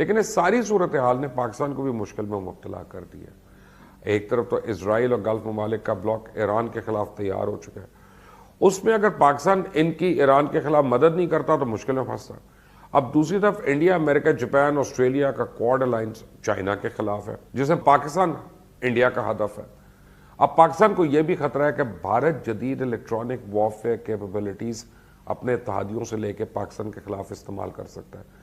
لیکن اس ساری صورتحال نے پاکستان کو بھی مشکل میں مبتلا کر دیا. ایک طرف تو اسرائیل اور گلف ممالک کا بلاک ایران کے خلاف تیار ہو چکا ہے. اس میں اگر پاکستان ان کی ایران کے خلاف مدد نہیں کرتا تو مشکل میں پھنستا. اب دوسری طرف انڈیا، امریکہ، جاپان، آسٹریلیا کا کوڈ الائنس چائنا کے خلاف ہے، جسے پاکستان انڈیا کا ہدف ہے. اب پاکستان کو یہ بھی خطرہ ہے کہ بھارت جدید الیکٹرانک وارفیئر کیپیبلٹیز اپنے اتحادیوں سے لے کے پاکستان کے خلاف استعمال کر سکتا ہے.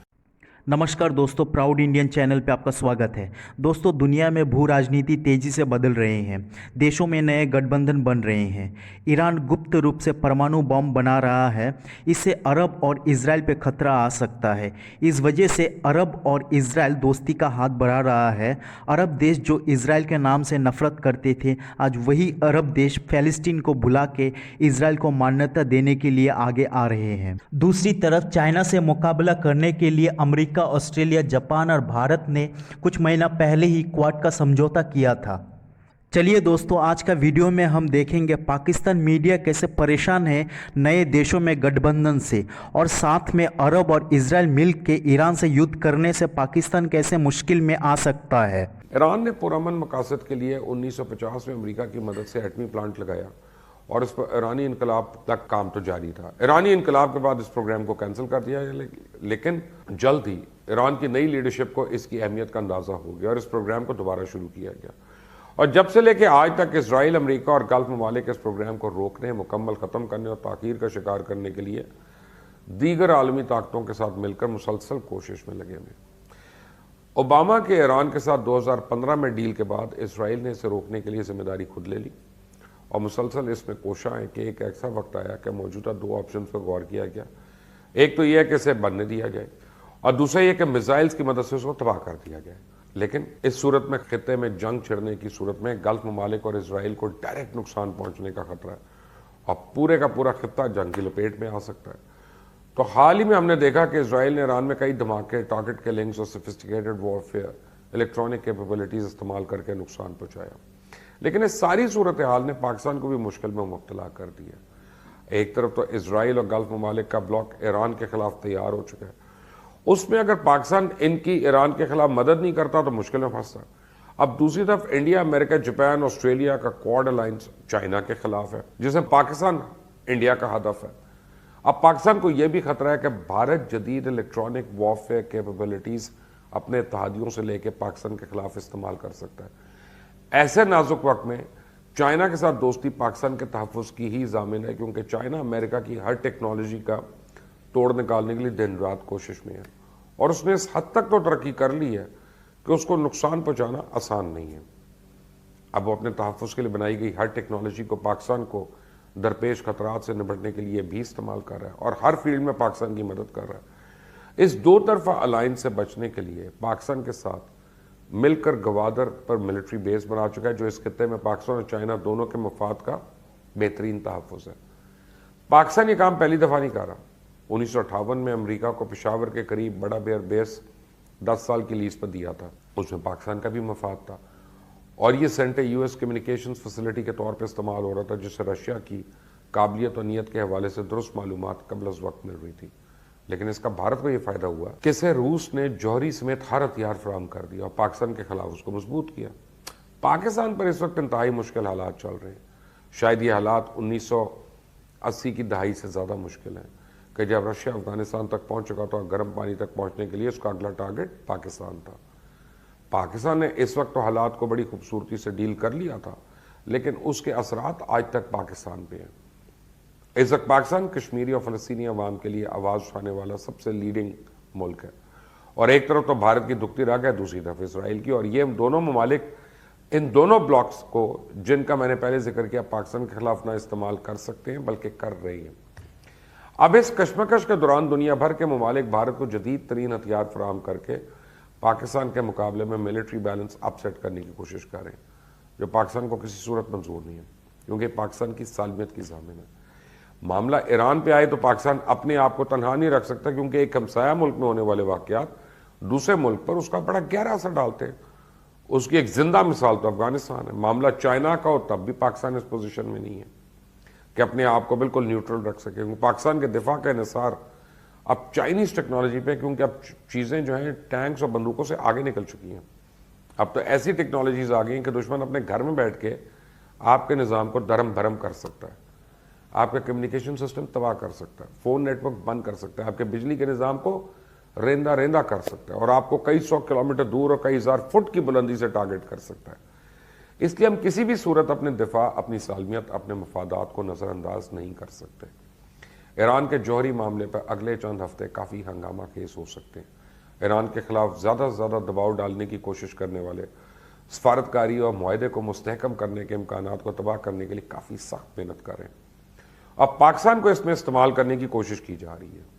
नमस्कार दोस्तों, प्राउड इंडियन चैनल पे आपका स्वागत है. दोस्तों, दुनिया में भू राजनीति तेजी से बदल रहे हैं. देशों में नए गठबंधन बन रहे हैं. ईरान गुप्त रूप से परमाणु बम बना रहा है. इससे अरब और इजराइल पे खतरा आ सकता है. इस वजह से अरब और इजराइल दोस्ती का हाथ बढ़ा रहा है. अरब देश जो इजराइल के नाम से नफरत करते थे, आज वही अरब देश फ़लस्तीन को भुला के इजराइल को मान्यता देने के लिए आगे आ रहे हैं. दूसरी तरफ चाइना से मुकाबला करने के लिए अमेरिका, ऑस्ट्रेलिया, जापान और भारत ने कुछ महीना पहले ही क्वाड का समझौता किया था. चलिए दोस्तों, आज का वीडियो में हम देखेंगे पाकिस्तान मीडिया कैसे परेशान है नए देशों में गठबंधन से, और साथ में अरब और इजराइल मिल के ईरान से युद्ध करने से पाकिस्तान कैसे मुश्किल में आ सकता है. ईरान ने पुरअमन मकासद के लिए 1950 में अमेरिका की मदद से एटमी प्लांट लगाया और इस पर ईरानी इनकलाब तक काम तो जारी था. ईरानी इनकलाब के बाद इस प्रोग्राम को कैंसिल कर दिया गया, लेकिन जल्द ही ईरान की नई लीडरशिप को इसकी अहमियत का अंदाजा हो गया और इस प्रोग्राम को दोबारा शुरू किया गया. और जब से लेकर आज तक इसराइल, अमेरिका और गल्फ ममालिक इस प्रोग्राम को रोकने, मुकम्मल ख़त्म करने और ताख़ीर का शिकार करने के लिए दीगर आलमी ताकतों के साथ मिलकर मुसलसल कोशिश में लगे हुए. ओबामा के ईरान के साथ 2015 में डील के बाद इसराइल ने इसे रोकने के लिए जिम्मेदारी खुद ले ली और मुसलसल इसमें कोशा है कि एक ऐसा वक्त आया कि मौजूदा दो ऑप्शन पर गौर किया गया. एक तो यह है कि इसे बनने दिया जाए और दूसरा यह कि मिसाइल्स की मदद से उसको तबाह कर दिया जाए. लेकिन इस सूरत में खित्ते में जंग छिड़ने की सूरत में गल्फ ममालिक और इसराइल को डायरेक्ट नुकसान पहुंचने का खतरा है और पूरे का पूरा खित्ता जंग की लपेट में आ सकता है. तो हाल ही में हमने देखा कि इसराइल ने ईरान में कई धमाके, टारगेट किलिंग्स और सोफिस्टिकेटेड वॉरफेयर इलेक्ट्रॉनिक कैपेबिलिटीज इस्तेमाल करके नुकसान पहुंचाया. लेकिन इस सारी सूरत हाल ने पाकिस्तान को भी मुश्किल में मुब्तला कर दिया. एक तरफ तो इसराइल और गल्फ ममालिक का ब्लॉक ईरान के खिलाफ तैयार हो चुका है. उसमें अगर पाकिस्तान इनकी ईरान के खिलाफ मदद नहीं करता तो मुश्किल में फंसता. अब दूसरी तरफ इंडिया, अमेरिका, जापान, ऑस्ट्रेलिया का क्वाड अलायंस चाइना के खिलाफ है, जिसे पाकिस्तान इंडिया का हदफ है. अब पाकिस्तान को यह भी खतरा है कि भारत जदीद इलेक्ट्रॉनिक वॉरफेयर कैपेबिलिटीज अपने इत्तेहादियों से लेकर पाकिस्तान के खिलाफ इस्तेमाल कर सकता है. ऐसे नाजुक वक्त में चाइना के साथ दोस्ती पाकिस्तान के तहफ़्फ़ुज़ की ही ज़ामिन है, क्योंकि चाइना अमेरिका की हर टेक्नोलॉजी का तोड़ निकालने के लिए दिन रात कोशिश में है और उसने इस हद तक तो तरक्की कर ली है कि उसको नुकसान पहुंचाना आसान नहीं है. अब वो अपने तहफ़्फ़ुज़ के लिए बनाई गई हर टेक्नोलॉजी को पाकिस्तान को दरपेश खतरात से निपटने के लिए भी इस्तेमाल कर रहा है और हर फील्ड में पाकिस्तान की मदद कर रहा है. इस दो तरफा अलायंस से बचने के लिए पाकिस्तान के साथ मिलकर गवादर पर मिलिट्री बेस बना चुका है, जो इस खित्ते में पाकिस्तान और चाइना दोनों के मफाद का बेहतरीन तहफ़्फ़ुज़ है. पाकिस्तान ये काम पहली दफ़ा नहीं कर रहा. 1958 में अमेरिका को पेशावर के करीब बड़ा बेर बेस 10 साल की लीज पर दिया था. उसमें पाकिस्तान का भी मफाद था और ये सेंटर यूएस कम्युनिकेशंस फैसिलिटी के तौर पर इस्तेमाल हो रहा था, जिससे रशिया की काबिलियत और नीयत के हवाले से दुरुस्त मालूमात कबल अज़ वक्त मिल रही थी. लेकिन इसका भारत को यह फ़ायदा हुआ कि इसे रूस ने जौहरी समेत हर हथियार फराहम कर दिया और पाकिस्तान के खिलाफ उसको मजबूत किया. पाकिस्तान पर इस वक्त इंतहाई मुश्किल हालात चल रहे हैं. शायद ये हालात 1980 की दहाई से ज़्यादा मुश्किल हैं कि जब रशिया अफगानिस्तान तक पहुंच चुका था और गर्म पानी तक पहुंचने के लिए उसका अगला टारगेट पाकिस्तान था. पाकिस्तान ने इस वक्त तो हालात को बड़ी खूबसूरती से डील कर लिया था, लेकिन उसके असरात आज तक पाकिस्तान पे हैं. इस वक्त पाकिस्तान कश्मीरी और फ़लस्तीनी अवाम के लिए आवाज़ उठाने वाला सबसे लीडिंग मुल्क है और एक तरफ तो भारत की दुखती रग है, दूसरी तरफ इसराइल की. और ये दोनों ममालिक इन दोनों ब्लॉक्स को, जिनका मैंने पहले जिक्र किया, पाकिस्तान के खिलाफ ना इस्तेमाल कर सकते हैं बल्कि कर रही हैं. अब इस कशमकश के दौरान दुनिया भर के ममालिक भारत को जदीद तरीन हथियार फराहम करके पाकिस्तान के मुकाबले में मिलिट्री बैलेंस अपसेट करने की कोशिश कर रहे हैं, जो पाकिस्तान को किसी सूरत मंजूर नहीं है, क्योंकि पाकिस्तान की सालमियत की ज़ामिन है. मामला ईरान पे आए तो पाकिस्तान अपने आप को तनहा नहीं रख सकता, क्योंकि एक हमसाया मुल्क में होने वाले वाक़यात दूसरे मुल्क पर उसका बड़ा गहरा असर डालते हैं. उसकी एक जिंदा मिसाल तो अफगानिस्तान है. मामला चाइना का हो तब भी पाकिस्तान इस पोजीशन में नहीं है कि अपने आप को बिल्कुल न्यूट्रल रख सके, क्योंकि पाकिस्तान के दिफा का इन्हिसार اب چائنیز ٹیکنالوجی پہ، کیونکہ اب چیزیں جو ہیں ٹینکس اور بندوقوں سے آگے نکل چکی ہیں، اب تو ایسی ٹیکنالوجیز آ گئی ہیں کہ دشمن اپنے گھر میں بیٹھ کے آپ کے نظام کو درم بھرم کر سکتا ہے، آپ کا کمیونیکیشن سسٹم تباہ کر سکتا ہے، فون نیٹ ورک بند کر سکتا ہے، آپ کے بجلی کے نظام کو ریندا کر سکتا ہے، اور آپ کو کئی 100 کلومیٹر دور اور کئی ہزار فٹ کی بلندی سے ٹارگٹ کر سکتا ہے۔ اس لیے ہم کسی بھی صورت اپنے دفاع، اپنی سالمیت، اپنے مفادات کو نظر انداز نہیں کر سکتے۔ ایران کے جوہری معاملے پر اگلے چند ہفتے کافی ہنگامہ خیز ہو سکتے ہیں۔ ایران کے خلاف زیادہ سے زیادہ دباؤ ڈالنے کی کوشش کرنے والے سفارتکاری اور معاہدے کو مستحکم کرنے کے امکانات کو تباہ کرنے کے لیے کافی سخت محنت کر رہے ہیں۔ اب پاکستان کو اس میں استعمال کرنے کی کوشش کی جا رہی ہے۔